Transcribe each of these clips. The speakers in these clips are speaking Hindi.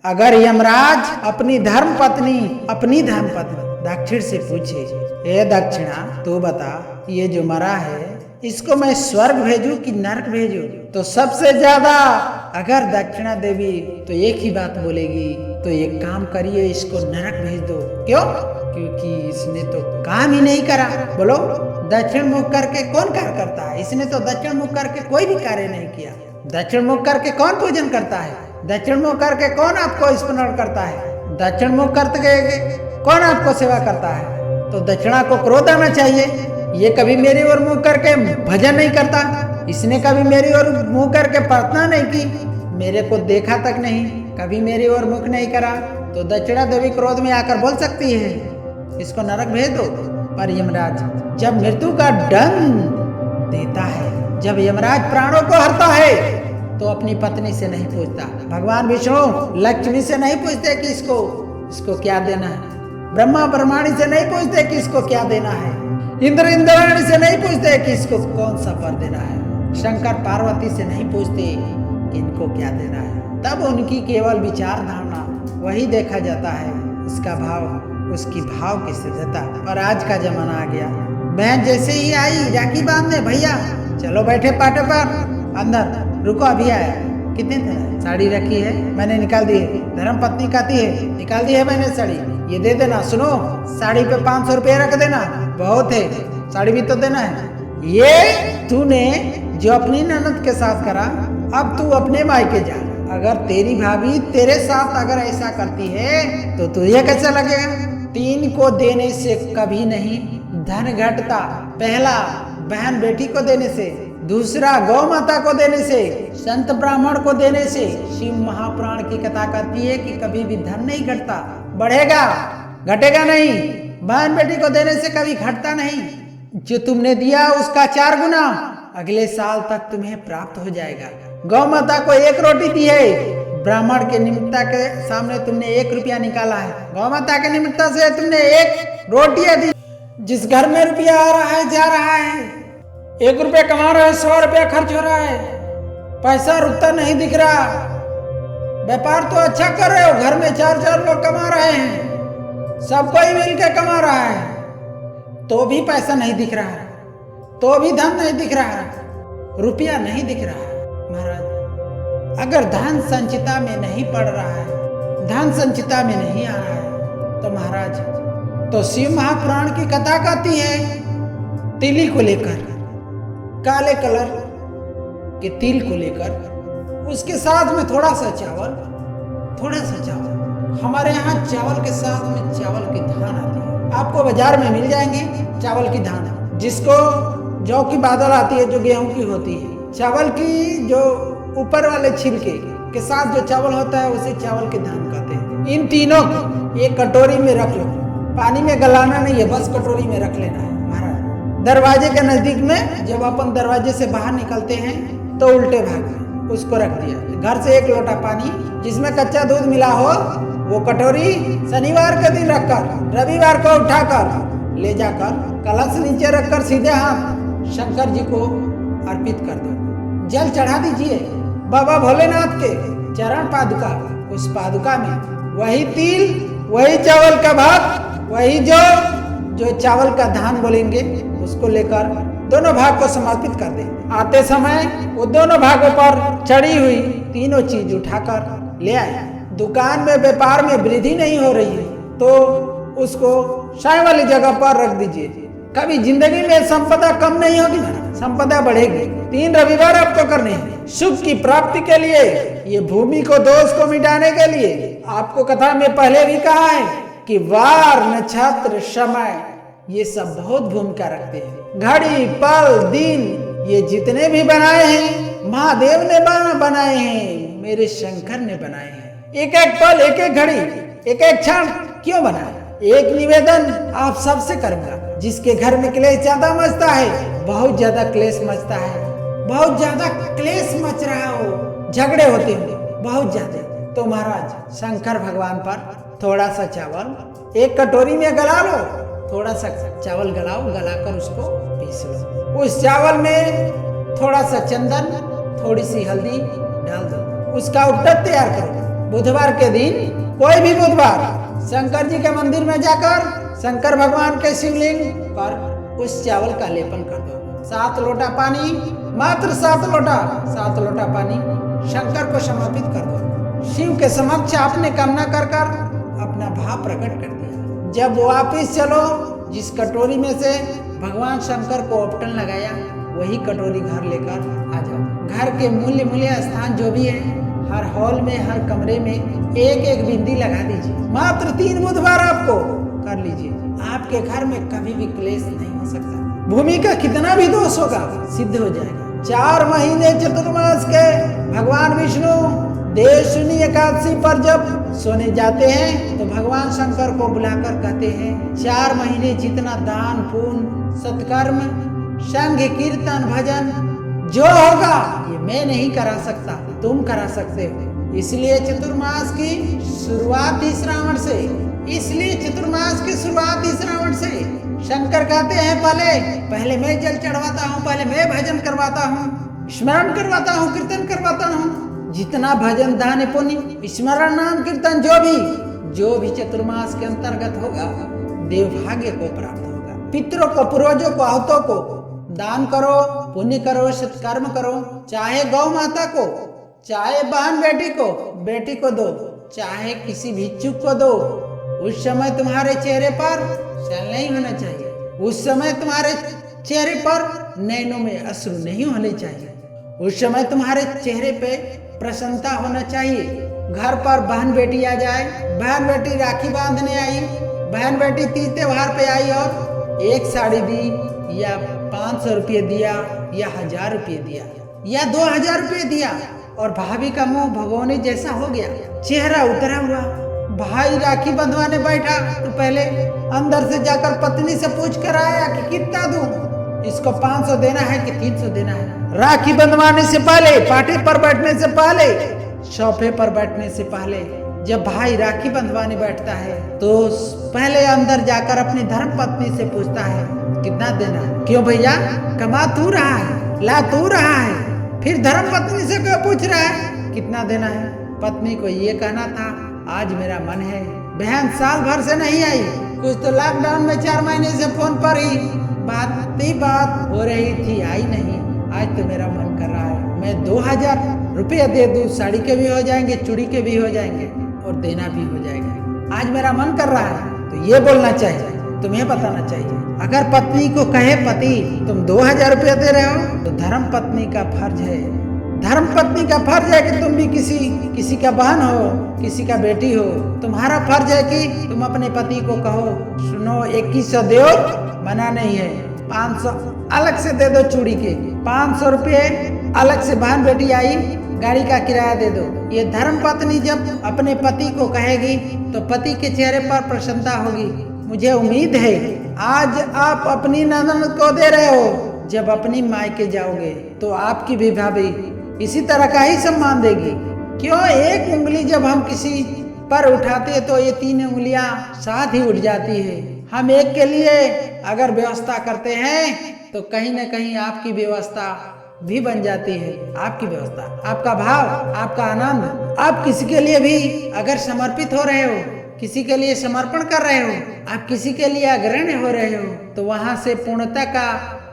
अगर यमराज अपनी धर्मपत्नी दक्षिण से पूछे, हे दक्षिणा तू बता, ये जो मरा है इसको मैं स्वर्ग भेजूं कि नरक भेजूं? तो सबसे ज्यादा अगर दक्षिणा देवी तो एक ही बात बोलेगी, तो एक काम करिए, इसको नरक भेज दो। क्यों? क्योंकि इसने तो काम ही नहीं करा। बोलो, दक्षिण मुख करके कौन कार्य करता है? इसने तो दक्षिण मुख करके कोई भी कार्य नहीं किया। दक्षिण मुख करके कौन पूजन करता है? दक्षिण मुख करके कौन आपको स्मरण करता है? दक्षिण मुख करके कौन आपको सेवा करता है? तो दक्षिणा को क्रोध आना चाहिए। ये कभी मेरी ओर मुंह करके भजन नहीं करता, इसने कभी मेरी ओर मुंह करके प्रार्थना नहीं की, मेरे को देखा तक नहीं, कभी मेरी ओर मुख नहीं करा, तो दक्षिणा देवी क्रोध में आकर बोल सकती है इसको नरक भेज दो। पर यमराज जब मृत्यु का दंड देता है, जब यमराज प्राणों को हरता है, तो अपनी पत्नी से नहीं पूछता। भगवान विष्णु लक्ष्मी से नहीं पूछते कि इसको क्या देना है। ब्रह्मा ब्रह्माणी से नहीं पूछते कि इसको क्या देना है। इंद्र इंद्राणी से नहीं पूछते कि इसको कौन सा वर देना है। शंकर पार्वती से नहीं पूछते कि इनको क्या देना है। तब उनकी केवल विचार धारणा वही देखा जाता है, उसका भाव, उसकी भाव की सिद्धता। और आज का जमाना आ गया, बहन जैसे ही आई राखी बांधने, भैया चलो बैठे पाटे पर, अंदर रुको अभी आया। कितने थे? साड़ी रखी है, मैंने निकाल दी है। धर्म पत्नी कहती है निकाल दी है मैंने साड़ी, ये दे देना। सुनो, साड़ी पे 500 रुपये रख देना, बहुत है, साड़ी भी तो देना है। ये तूने जो अपनी ननद के साथ करा, अब तू अपने मायके जा। अगर तेरी भाभी तेरे साथ अगर ऐसा करती है तो तुझे कैसा लगेगा? 3 को देने से कभी नहीं धन घटता। पहला बहन बेटी को देने से, दूसरा गौ माता को देने से, संत ब्राह्मण को देने से। शिव महापुराण की कथा कहती है कि कभी भी धन नहीं घटता, बढ़ेगा, घटेगा नहीं। बहन बेटी को देने से कभी घटता नहीं। जो तुमने दिया उसका 4 गुना अगले साल तक तुम्हें प्राप्त हो जाएगा। गौ माता को 1 रोटी दी है, ब्राह्मण के निमित्ता के सामने तुमने 1 रुपया निकाला है, गौ माता के निमित्ता से तुमने 1 रोटियां दी। जिस घर में रुपया आ रहा है जा रहा है, 1 रुपया कमा रहा है, 100 रुपया खर्च हो रहा है, पैसा रुकता नहीं दिख रहा। व्यापार तो अच्छा कर रहे हो, घर में 4 लोग कमा रहे हैं, सब कोई मिलकर कमा रहा है, तो भी पैसा नहीं दिख रहा है, तो भी धन नहीं दिख रहा है, रुपया नहीं दिख रहा है। महाराज अगर धन संचिता में नहीं पड़ रहा है, धन संचिता में नहीं आ रहा है, तो महाराज तो शिव महापुराण की कथा कहती है तिली को लेकर, काले कलर के तिल को लेकर, उसके साथ में थोड़ा सा चावल। हमारे यहाँ चावल के साथ में चावल की धान आती है, आपको बाजार में मिल जाएंगे चावल की धान, जिसको जौ की बादल आती है जो गेहूं की होती है। चावल की जो ऊपर वाले छिलके के साथ जो चावल होता है उसे चावल की धान कहते हैं। इन तीनों को एक कटोरी में रख लो, पानी में गलाना नहीं है, बस कटोरी में रख लेना है। महाराज दरवाजे के नजदीक में जब अपन दरवाजे से बाहर निकलते हैं तो उल्टे भाग में उसको रख दिया। घर से 1 लोटा पानी जिसमें कच्चा दूध मिला हो, वो कटोरी शनिवार के दिन रखकर रविवार को उठाकर ले जाकर कलश नीचे रखकर सीधे हाथ शंकर जी को अर्पित कर दो। जल चढ़ा दीजिए बाबा भोलेनाथ के चरण पादुका, उस पादुका में वही तिल, वही चावल का भात, वही जो चावल का धान बोलेंगे उसको लेकर दोनों भाग को समर्पित कर दे। आते समय वो दोनों भागों पर चढ़ी हुई तीनों चीज उठाकर ले आए। दुकान में व्यापार में वृद्धि नहीं हो रही है तो उसको साई वाली जगह पर रख दीजिए। कभी जिंदगी में संपदा कम नहीं होगी, संपदा बढ़ेगी। 3 रविवार आपको करने हैं सुख की प्राप्ति के लिए, ये भूमि को दोष को मिटाने के लिए। आपको कथा में पहले भी कहा है कि वार नक्षत्र समय ये सब बहुत भूमिका रखते हैं। घड़ी पल दिन ये जितने भी बनाए हैं महादेव ने बनाए हैं, मेरे शंकर ने बनाए हैं। एक एक पल, एक एक घड़ी, एक एक क्षण क्यों बनाए? एक निवेदन आप सबसे करूंगा, जिसके घर में क्लेश ज्यादा मचता है, बहुत ज्यादा क्लेश मचता है, बहुत ज्यादा क्लेश मच रहा हो, झगड़े होते होंगे बहुत ज्यादा, तो महाराज शंकर भगवान पर थोड़ा सा चावल 1 कटोरी में गला लो, थोड़ा सा चावल गलाओ, गलाकर उसको पीस लो। उस चावल में थोड़ा सा चंदन, थोड़ी सी हल्दी डाल दो, उसका उपटन तैयार करो। बुधवार के दिन, कोई भी बुधवार, शंकर जी के मंदिर में जाकर शंकर भगवान के शिवलिंग पर उस चावल का लेपन कर दो। 7 लोटा पानी, मात्र 7 लोटा पानी शंकर को समर्पित कर दो। शिव के समक्ष आपने कामना कर कर अपना भाव प्रकट कर दिया। जब वापिस चलो, जिस कटोरी में से भगवान शंकर को उपटन लगाया, वही कटोरी घर लेकर आ जाओ। घर के मूल्य स्थान जो भी है, हर हॉल में, हर कमरे में एक एक बिंदी लगा दीजिए। मात्र 3 बुधवार आपको कर लीजिए। आपके घर में कभी भी क्लेश नहीं हो सकता। भूमि का कितना भी दोष होगा सिद्ध हो जाएगा। 4 महीने चतुर्मास के भगवान विष्णु देवशुनि एकादशी पर जब सोने जाते हैं तो भगवान शंकर को बुलाकर कहते हैं, 4 महीने जितना दान पुण्य सत्कर्म संघ कीर्तन भजन जो होगा ये मैं नहीं करा सकता, तुम करा सकते हो। इसलिए चतुर्मास की शुरुआत ही श्रावण से, शंकर कहते हैं पहले मैं जल चढ़वाता हूँ, पहले मैं भजन करवाता हूँ, स्मरण करवाता हूँ, कीर्तन करवाता हूँ। जितना भजन दान पुण्य स्मरण नाम कीर्तन जो भी चतुर्मास के अंतर्गत होगा, देवभाग्य को प्राप्त होगा। पितरों को, पूर्वजों को, आहतों को दान करो, पुण्य करो, सत्कर्म करो। चाहे गौ माता को, चाहे बहन बेटी को दो, चाहे किसी भिक्षुक को दो। उस समय तुम्हारे चेहरे पर शैल नहीं होना चाहिए। उस समय तुम्हारे चेहरे पर नैनों में अश्रु नहीं होने चाहिए। उस समय तुम्हारे चेहरे पे प्रसन्नता होना चाहिए। घर पर बहन बेटी आ जाए, बहन बेटी राखी बांधने आई, बहन बेटी तीज त्योहार पे आई और एक साड़ी दी या 500 रुपये दिया या 1000 रुपये दिया या 2000 रुपये दिया और भाभी का मुंह भगोने जैसा हो गया, चेहरा उतरा हुआ। भाई राखी बंधवाने बैठा तो पहले अंदर से जाकर पत्नी से पूछ कर आया कि कितना दूं, इसको 500 देना है कि 300 देना है। राखी बंधवाने से पहले, पाटे पर बैठने से पहले, सोफे पर बैठने से पहले, जब भाई राखी बंधवाने बैठता है तो पहले अंदर जाकर अपनी धर्म पत्नी से पूछता है कितना देना है। क्यों भैया, कमा तू रहा है, ला तू रहा है, फिर धर्म पत्नी से क्यों पूछ रहा है कितना देना है। पत्नी को ये कहना था, आज मेरा मन है। बहन साल भर से नहीं आई, कुछ तो लॉकडाउन में 4 महीने से फोन पर ही बात हो रही थी, आई नहीं। आज तो मेरा मन कर रहा है मैं 2000 रुपये दे दूं, साड़ी के भी हो जाएंगे, चूड़ी के भी हो जाएंगे और देना भी हो जाएगा। आज मेरा मन कर रहा है। तो ये बोलना चाहिए, तुम्हें बताना चाहिए। अगर पत्नी को कहे पति तुम 2000 रुपये दे रहे हो तो धर्म पत्नी का फर्ज है, धर्म पत्नी का फर्ज है कि तुम भी किसी का बहन हो, किसी का बेटी हो। तुम्हारा फर्ज है कि तुम अपने पति को कहो, सुनो 2100 दो, मना नहीं है, 500 अलग से दे दो चूड़ी के, 500 रुपये अलग से बहन बेटी आई गाड़ी का किराया दे दो। ये धर्म पत्नी जब अपने पति को कहेगी तो पति के चेहरे पर प्रसन्नता होगी। मुझे उम्मीद है आज आप अपनी ननद को दे रहे हो, जब अपनी मायके जाओगे तो आपकी भी भाभी इसी तरह का ही सम्मान देगी। क्यों, एक उंगली जब हम किसी पर उठाते हैं तो ये 3 उंगलियां साथ ही उठ जाती है। हम एक के लिए अगर व्यवस्था करते हैं तो कहीं न कहीं आपकी व्यवस्था भी बन जाती है। आपकी व्यवस्था, आपका भाव, आपका आनंद, आप किसी के लिए भी अगर समर्पित हो रहे हो, किसी के लिए समर्पण कर रहे हो, आप किसी के लिए अग्रणी हो रहे हो, तो वहां से पूर्णता का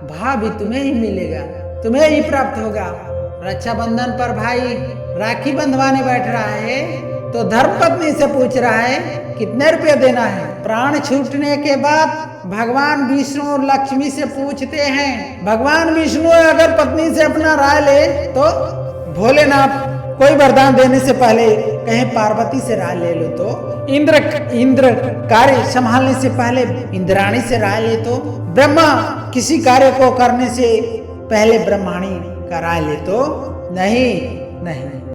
भाव भी तुम्हें ही मिलेगा, तुम्हें ही प्राप्त होगा। रक्षाबंधन पर भाई राखी बंधवाने बैठ रहा है तो धर्मपत्नी से पूछ रहा है कितने रुपए देना है। प्राण छूटने के बाद भगवान विष्णु लक्ष्मी से पूछते हैं, भगवान विष्णु अगर पत्नी से अपना राय ले तो भोलेनाथ कोई वरदान देने से पहले कहें पार्वती से राय ले लो, तो इंद्र कार्य संभालने से पहले इंद्राणी से राय ले, तो ब्रह्मा किसी कार्य को करने से पहले ब्रह्माणी का राय ले, तो नहीं।